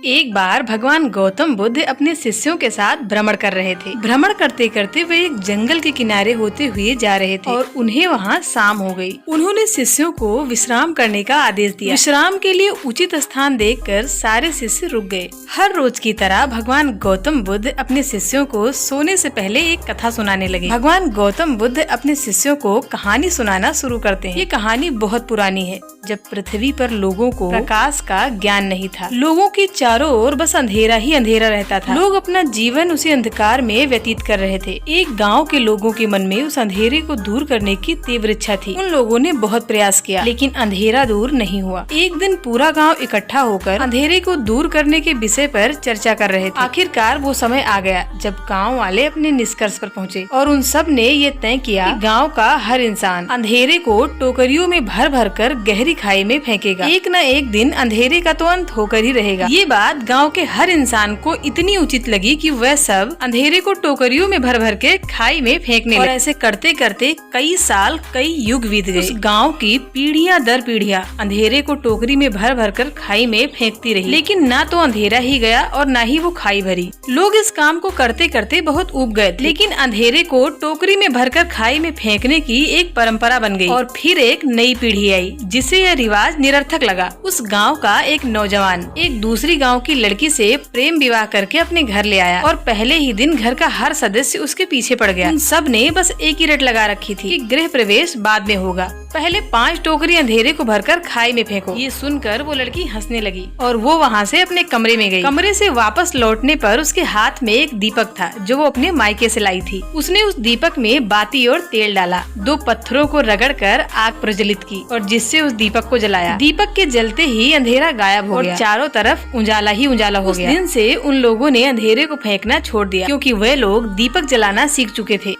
एक बार भगवान गौतम बुद्ध अपने शिष्यों के साथ भ्रमण कर रहे थे। भ्रमण करते करते वे एक जंगल के किनारे होते हुए जा रहे थे और उन्हें वहाँ शाम हो गई। उन्होंने शिष्यों को विश्राम करने का आदेश दिया। विश्राम के लिए उचित स्थान देखकर सारे शिष्य रुक गए। हर रोज की तरह भगवान गौतम बुद्ध अपने शिष्यों को सोने से पहले एक कथा सुनाने लगे। भगवान गौतम बुद्ध अपने शिष्यों को कहानी सुनाना शुरू करते हैं। ये कहानी बहुत पुरानी है, जब पृथ्वी पर लोगों को प्रकाश का ज्ञान नहीं था। लोगों के चारों ओर बस अंधेरा ही अंधेरा रहता था। लोग अपना जीवन उसी अंधकार में व्यतीत कर रहे थे। एक गांव के लोगों के मन में उस अंधेरे को दूर करने की तीव्र इच्छा थी। उन लोगों ने बहुत प्रयास किया, लेकिन अंधेरा दूर नहीं हुआ। एक दिन पूरा गांव इकट्ठा होकर अंधेरे को दूर करने के विषय पर चर्चा कर रहे थे। आखिरकार वो समय आ गया जब गाँव वाले अपने निष्कर्ष पर पहुँचे और उन सब ने ये तय किया कि गाँव का हर इंसान अंधेरे को टोकरियों में भर भर कर गहरी खाई में फेंकेगा। एक न एक दिन अंधेरे का तो अंत होकर ही रहेगा। ये बात गांव के हर इंसान को इतनी उचित लगी कि वह सब अंधेरे को टोकरियों में भर भर के खाई में फेंकने लगे। और ऐसे करते करते कई साल, कई युग बीत गए। उस गांव की पीढ़ियां दर पीढ़ियां अंधेरे को टोकरी में भर भर कर खाई में फेंकती रही, लेकिन ना तो अंधेरा ही गया और ना ही वो खाई भरी। लोग इस काम को करते करते बहुत ऊब गए, लेकिन अंधेरे को टोकरी में भरकर खाई में फेंकने की एक परंपरा बन गई। और फिर एक नई पीढ़ी आई जिसे यह रिवाज निरर्थक लगा। उस गांव का एक नौजवान एक दूसरी गांव की लड़की से प्रेम विवाह करके अपने घर ले आया और पहले ही दिन घर का हर सदस्य उसके पीछे पड़ गया। उन सब ने बस एक ही रट लगा रखी थी कि गृह प्रवेश बाद में होगा, पहले 5 टोकरी अंधेरे को भरकर खाई में फेंको। ये सुनकर वो लड़की हंसने लगी और वो वहाँ से अपने कमरे में गई। कमरे से वापस लौटने पर उसके हाथ में एक दीपक था जो वो अपने मायके से लाई थी। उसने उस दीपक में बाती और तेल डाला, 2 पत्थरों को रगड़कर आग प्रज्वलित की और जिससे उस दीपक को जलाया। दीपक के जलते ही अंधेरा गायब हो गया और चारों तरफ उजाला ही उजाला हो गया। उस दिन से उन लोगों ने अंधेरे को फेंकना छोड़ दिया, क्योंकि वे लोग दीपक जलाना सीख चुके थे।